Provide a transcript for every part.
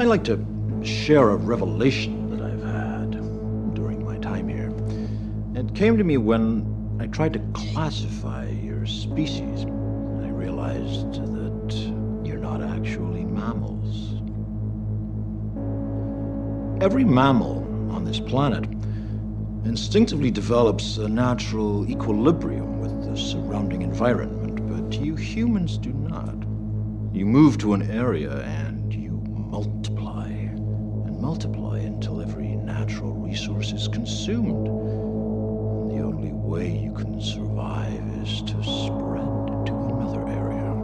I'd like to share a revelation that I've had during my time here. It came to me when I tried to classify your species. I realized that you're not actually mammals. Every mammal on this planet instinctively develops a natural equilibrium with the surrounding environment, but you humans do not. You move to an area and you multiply and multiply until every natural resource is consumed. And the only way you can survive is to spread to another area.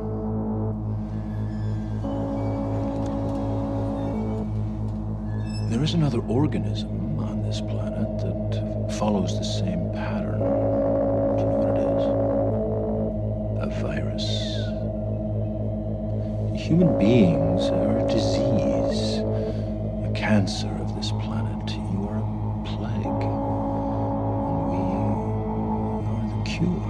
There is another organism on this planet that follows the same pattern. Do you know what it is? A virus. Human beings are a disease, a cancer of this planet. You are a plague, and we are the cure.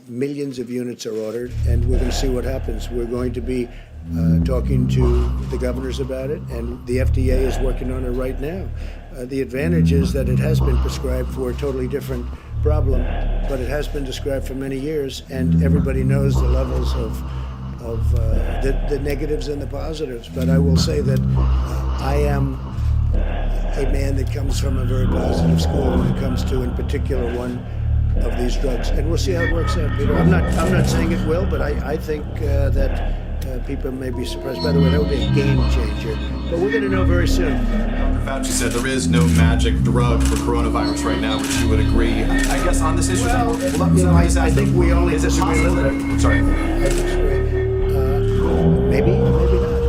Millions of units are ordered, and we're going to see what happens. We're going to be talking to the governors about it, and the FDA is working on it right now. The advantage is that it has been prescribed for a totally different problem, but it has been described for many years, and everybody knows the levels of the negatives and the positives. But I will say that I am a man that comes from a very positive school when it comes to, in particular, one of these drugs, and we'll see how it works out, Peter. I'm not saying it will, but I think that people may be surprised. By the way, that would be a game changer, but we're going to know very soon. Dr. Fauci said there is no magic drug for coronavirus right now, which you would agree. I guess on this issue, I think we only disagree a little bit. Sorry. I disagree. Maybe not.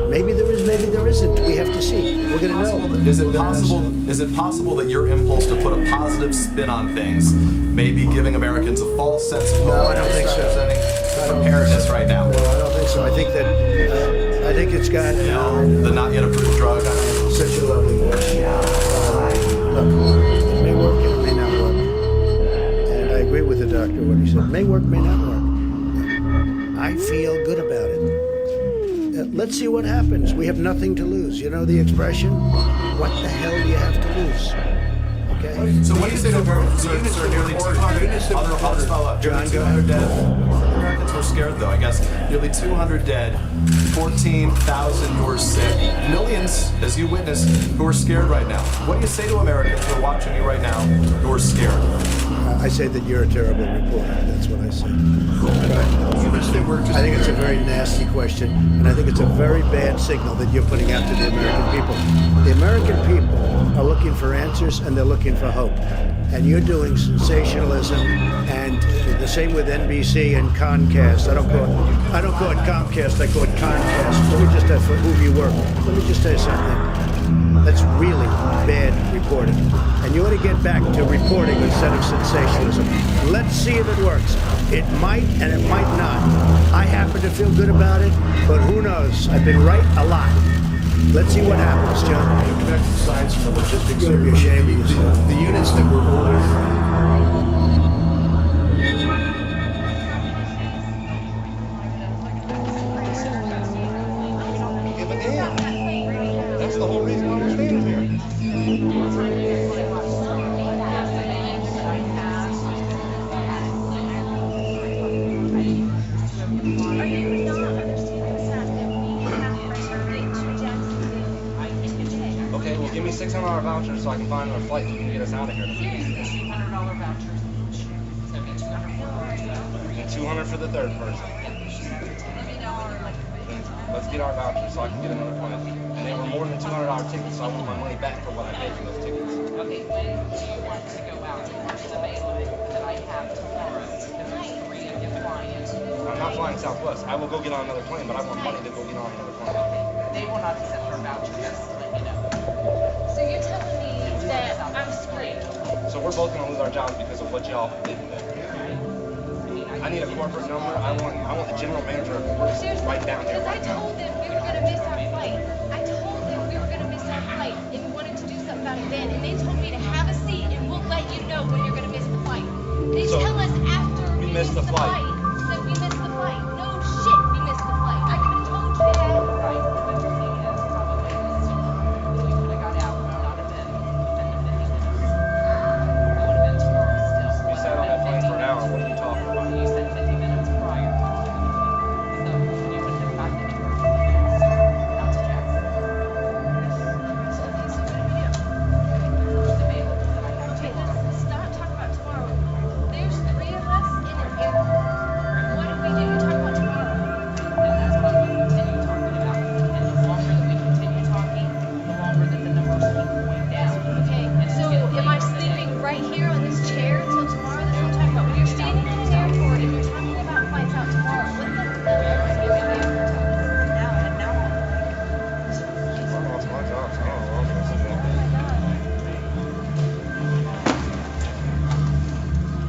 Maybe there is, maybe there isn't. We have to see. We're going to know. Is it possible that your impulse to put a positive spin on things may be giving Americans a false sense of hope? No, I don't think so. Preparedness right now. No, I don't think so. I think that I think it's got the not yet approved drug. Such a lovely voice. Look, it may work and it may not work. And I agree with the doctor what he said. It may work, may not work. I feel good about it. Let's see what happens. We have nothing to lose. You know the expression? What the hell do you have to lose? Okay? So what do you say to Americans? So nearly 200 dead. Americans were scared, though. I guess nearly 200 dead, 14,000 who are sick, millions, as you witnessed, who are scared right now. What do you say to Americans who are watching you right now who are scared? I say that you're a terrible reporter. That's what I say. I think it's a very nasty question, and I think it's a very bad signal that you're putting out to the American people. The American people are looking for answers, and they're looking for hope. And you're doing sensationalism, and the same with NBC and Comcast. I don't call it Comcast. I call it Comcast. Let me just for who you work. Let me just tell you something. That's really bad reporting. And you ought to get back to reporting instead of sensationalism. Let's see if it works. It might and it might not. I happen to feel good about it, but who knows? I've been right a lot. Let's see what happens, John. Connect the science and the logistics. You're going to be ashamed of yourself. The units that were ordered. me $600 vouchers so I can find another flight that can get us out of here. Seriously, $200 vouchers. So it'd be $200 And $200 for the third person. Let's get our vouchers so I can get another plane. And they were more than $200 tickets, so I want my money back for what I paid for those tickets. Okay, when do you want to go out? What's available that I have tomorrow? There's 3 of you flying. I'm not flying Southwest. I will go get on another plane, but I want money to go get on another plane. Okay, they will not accept our vouchers, just to let you know. So you're telling me that I'm screwed? So we're both gonna lose our jobs because of what y'all did. I need a corporate number. I want the general manager of Fortis right down here. Because I Right now. told them we were going to miss our flight. I told them we were going to miss our flight and we wanted to do something about it then. And they told me to have a seat and we'll let you know when you're going to miss the flight. They So, tell us after we we missed missed the flight. That we missed the flight. No shit, we missed the flight. I could have told you that. Right, but the thing is, probably is, if you would have got out, it would not have been 10 to 15 minutes. It would have been tomorrow still. We sat on that plane for an hour. What are you talking about? You said 50 minutes prior. So you would have gotten anywhere from out to Jackson. So, okay, so what do we do? First available that I have Okay, tomorrow. let's stop talking about tomorrow. There's 3 of us in an airport. What do we do? You're talking about tomorrow. And that's what we continue talking about. And the longer that we continue talking, the longer that the numbers keep going down. Okay, so am I sleeping right here on this chair until tomorrow? That's what I'm talking about. When you're standing in an airport and you're talking about flights out tomorrow, what the hell are you doing? Now on. I lost my job, so I don't know what I'm supposed to do.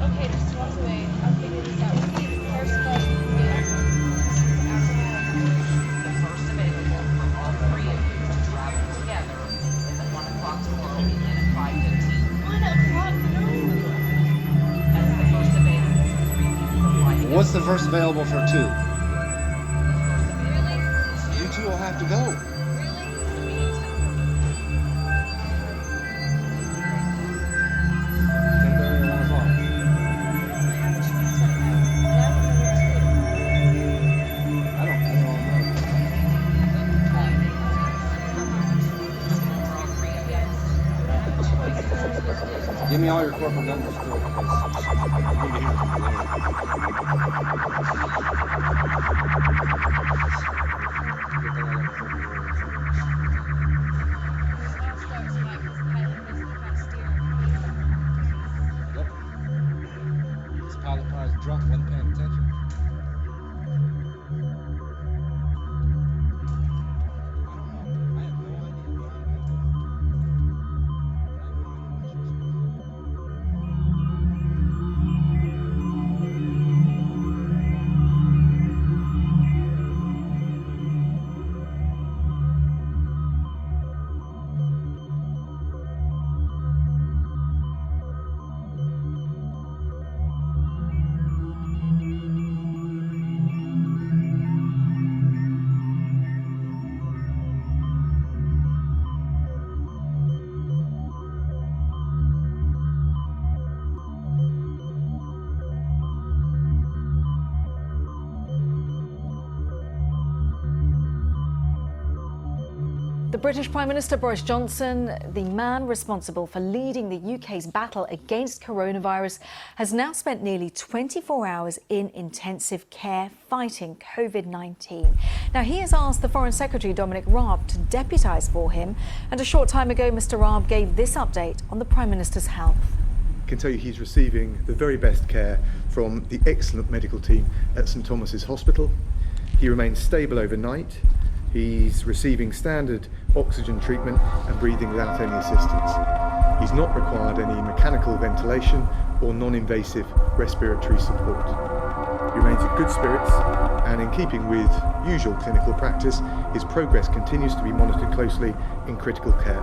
Okay, just one way. I'll figure this out. We need first flight. The first available for all 3 of you to travel together is at 1 o'clock tomorrow, begin at 5:15. 1 o'clock? No. That's the first available for 3 people to fly together. What's the first available for 2? The first available Really? You two will have to go. Really? we need 10:30 or 1 o'clock. I don't know. Give me all your corporate numbers too, because I'm gonna be here for the Yep. This pilot probably was drunk, wasn't paying attention. I have no idea. The British Prime Minister Boris Johnson, the man responsible for leading the UK's battle against coronavirus, has now spent nearly 24 hours in intensive care fighting COVID-19. Now, he has asked the Foreign Secretary Dominic Raab to deputise for him, and a short time ago, Mr Raab gave this update on the Prime Minister's health. I can tell you he's receiving the very best care from the excellent medical team at St Thomas's Hospital. He remains stable overnight. He's receiving standard oxygen treatment and breathing without any assistance. He's not required any mechanical ventilation or non-invasive respiratory support. He remains in good spirits, and in keeping with usual clinical practice, his progress continues to be monitored closely in critical care.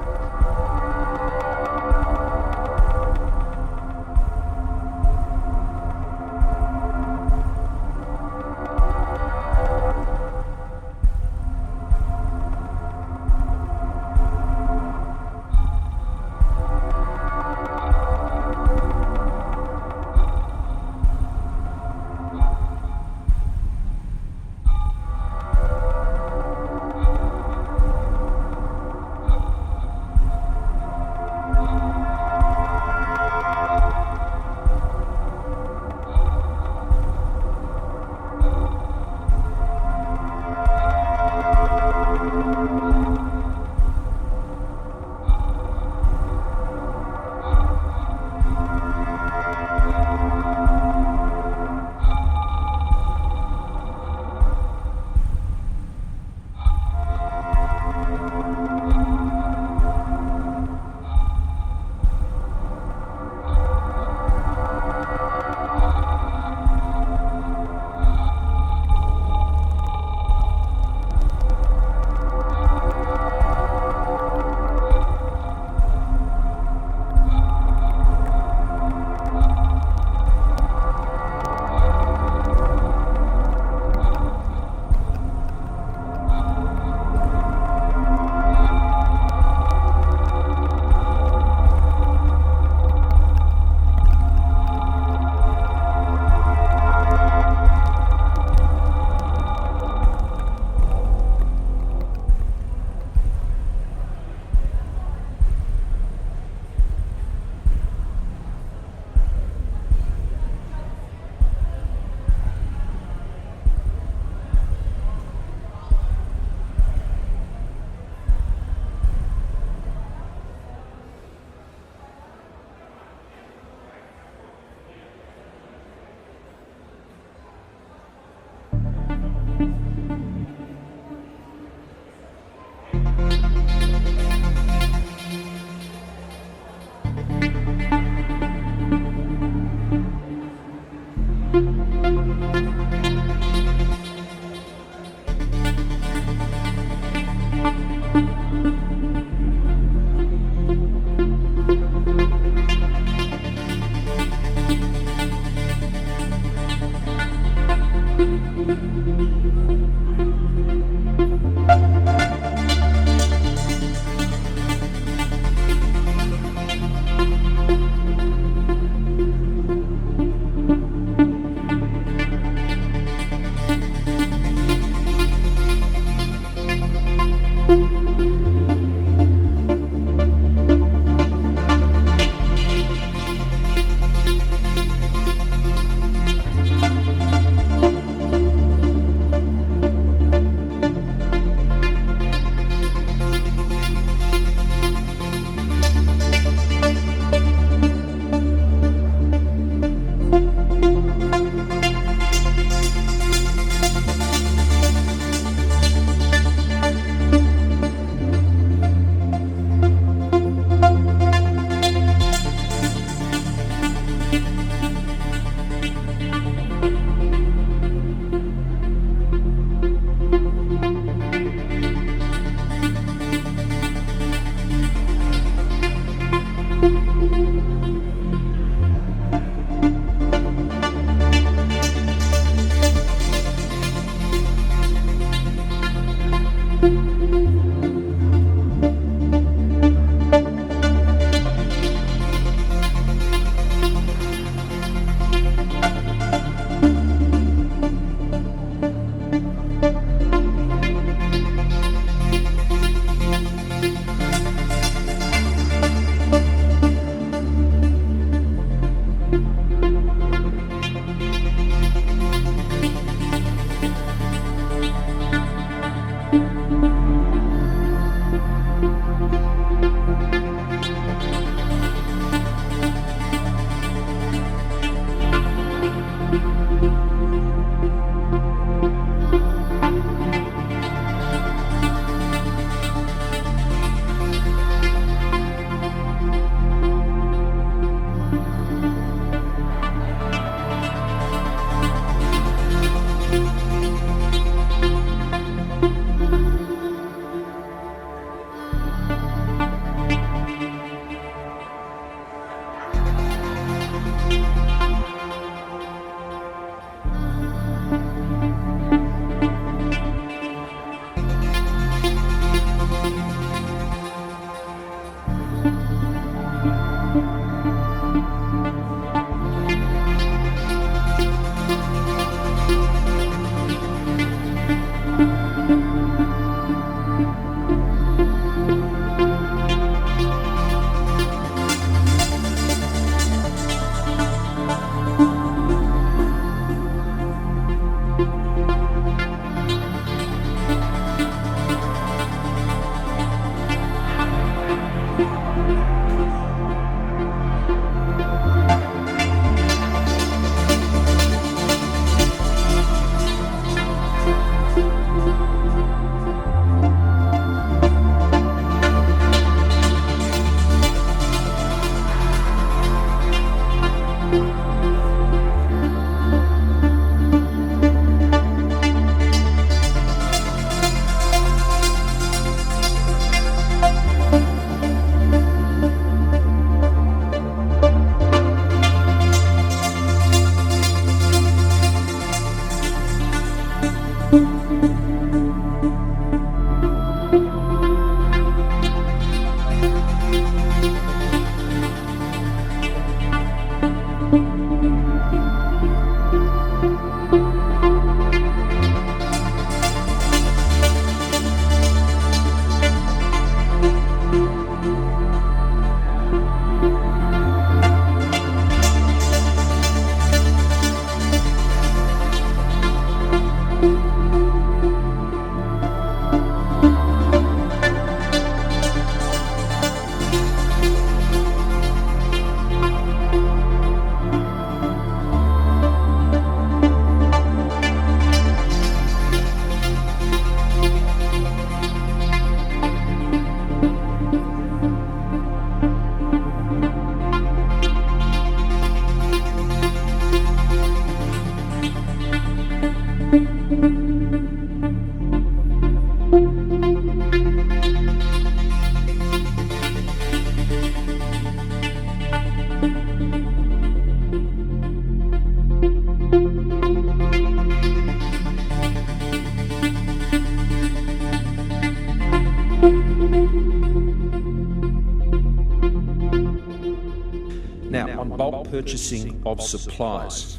bulk purchasing of supplies.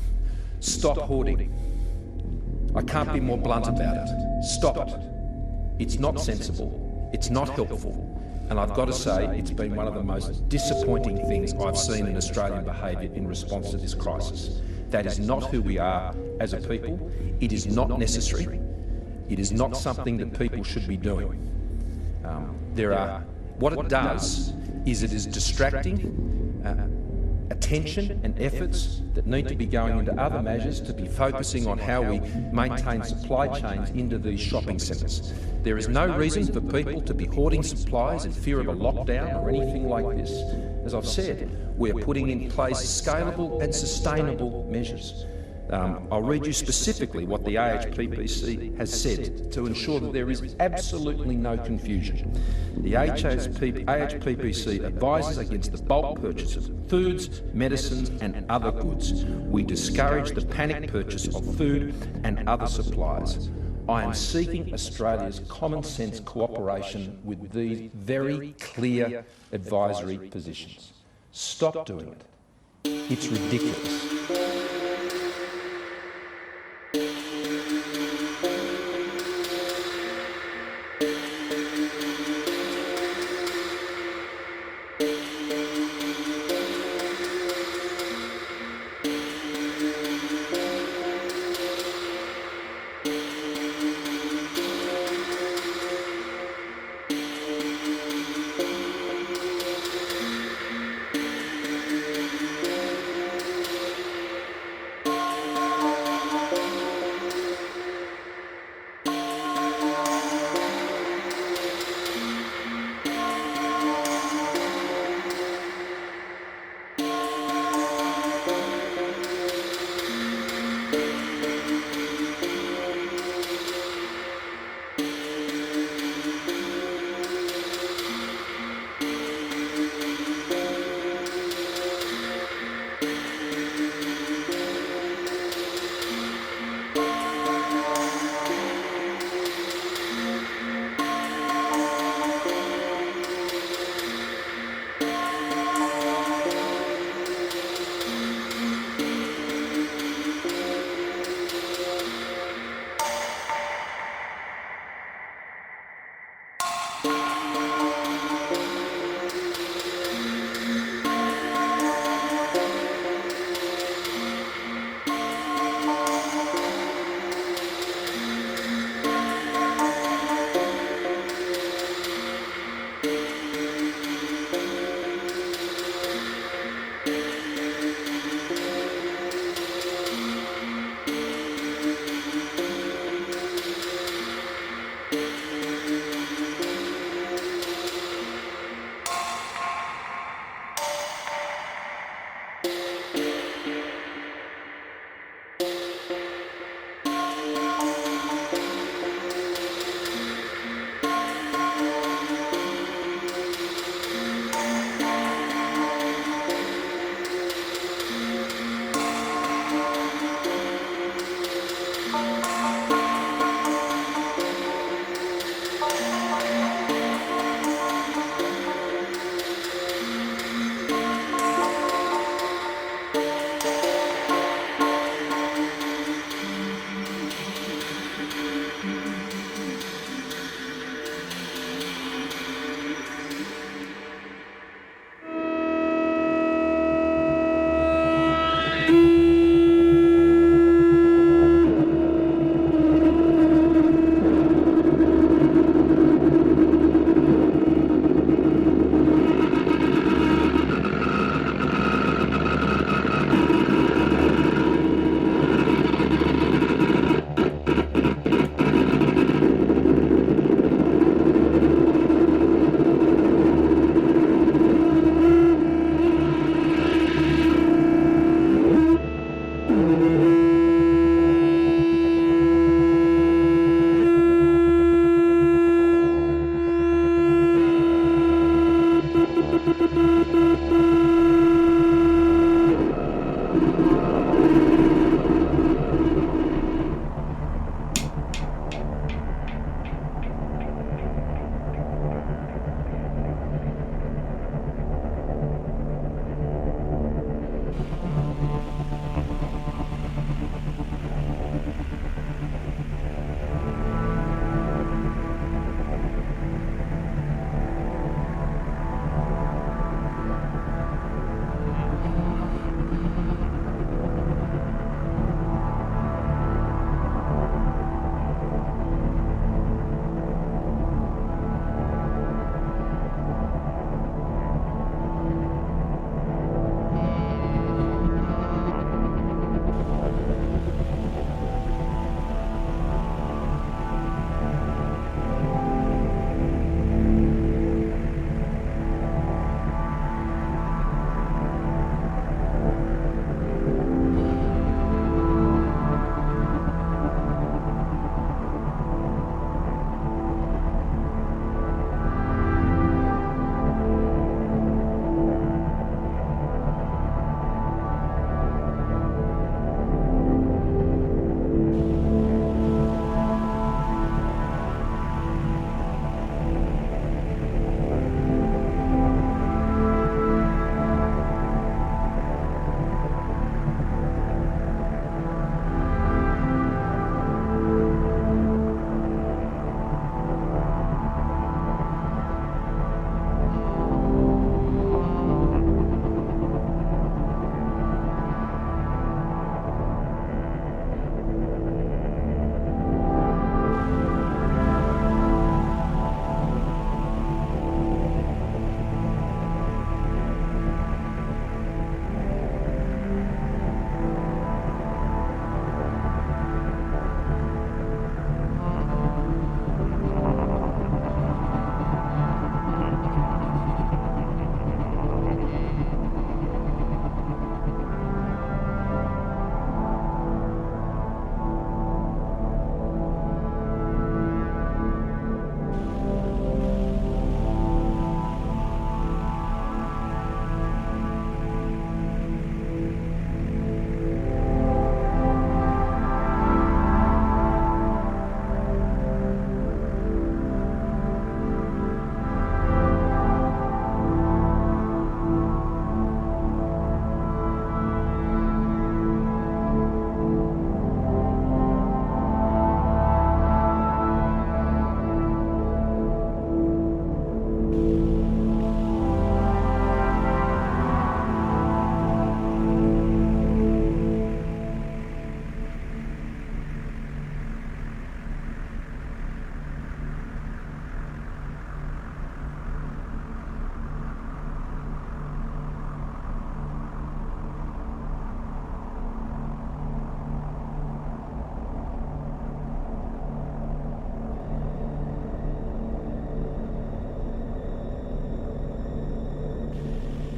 Stop hoarding. I can't be more blunt about it. Stop it. It's not sensible. It's not helpful. And I've got to say, it's been one of the most disappointing things I've seen in Australian behaviour in response to this crisis. That is not who we are as a people. It is not necessary. It is not something that people should be doing. What it does is it is distracting attention and efforts that need to be going into other measures to be focusing on how we maintain supply chains into these shopping centres. There is no reason for people to be hoarding supplies in fear of a lockdown or anything like this. As I've said, we're putting in place scalable and sustainable measures. I'll read you specifically what the AHPPC has said to ensure that there is absolutely no confusion. The AHPPC advises against the bulk purchase of foods, medicines and other goods. We discourage the panic purchase of food and other supplies. I am seeking Australia's common sense cooperation with these very clear advisory positions. Stop doing it. It's ridiculous.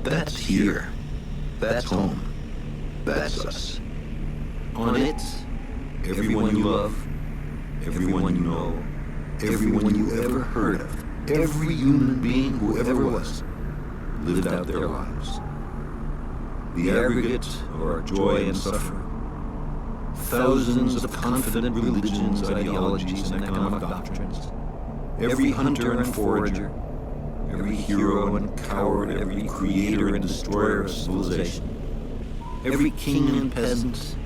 That's here. That's home. That's us. On it, everyone you love, everyone you know, everyone you ever heard of, every human being who ever was, lived out their lives. The aggregate of our joy and suffering. Thousands of confident religions, ideologies, and economic doctrines. Every hunter and forager, every hero and coward, every creator and destroyer of civilization. Every king and peasant,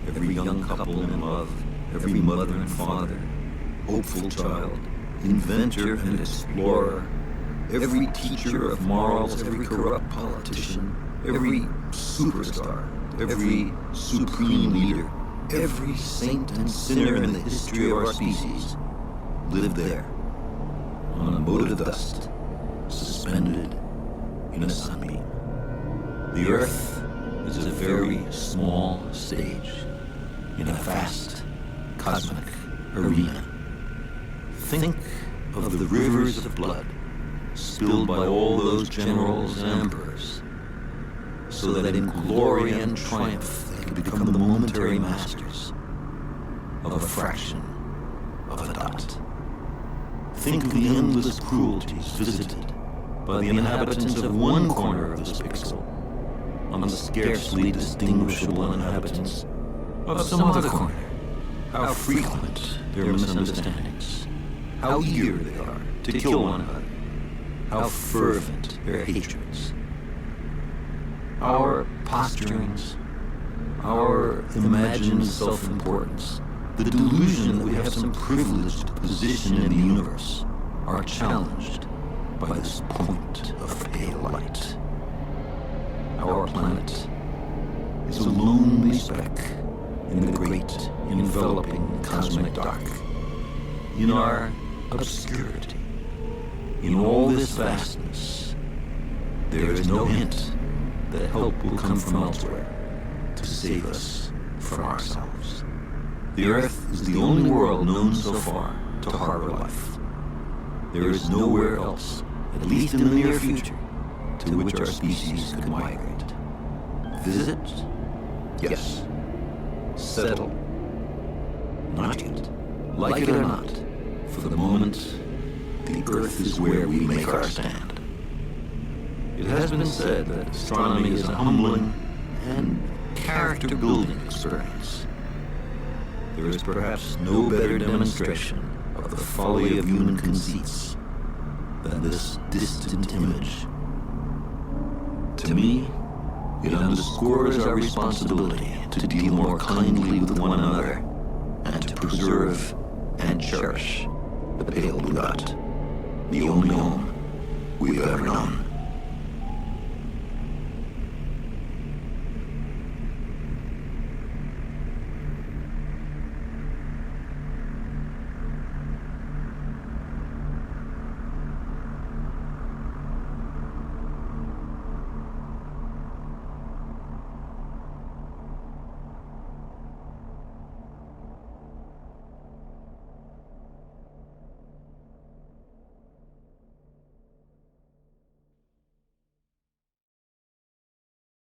every young couple in love, every mother and father, hopeful child, inventor and explorer, every teacher of morals, every corrupt politician, every superstar, every supreme leader, every saint and sinner in the history of our species lived there, on a mote of dust, suspended in a sunbeam. The Earth is a very small stage in a vast cosmic arena. Think of the rivers of blood spilled by all those generals and emperors, so that in glory and triumph they could become the momentary masters of a fraction of a dot. Think of the endless cruelties visited by the inhabitants of one corner of this pixel on the scarcely distinguishable inhabitants of some other corner. How frequent their misunderstandings, how eager they are to kill one another, how fervent their hatreds. Our posturings, our imagined self-importance, the delusion that we have some privileged position in the universe, are challenged by this point of pale light. Our planet is a lonely speck in the great enveloping cosmic dark. In our obscurity, in all this vastness, there is no hint that help will come from elsewhere to save us from ourselves. The Earth is the only world known so far to harbor life. There is nowhere else, at least in the near future, to which our species could migrate. Visit? Yes. Settle? Not yet. Like it or not, for the moment, the Earth is where we make our stand. It has been said that astronomy is a humbling and character-building experience. There is perhaps no better demonstration of the folly of human conceits than this distant image. To me, it underscores our responsibility to deal more kindly with one another and to preserve and cherish the pale blue dot, the only home we've ever known.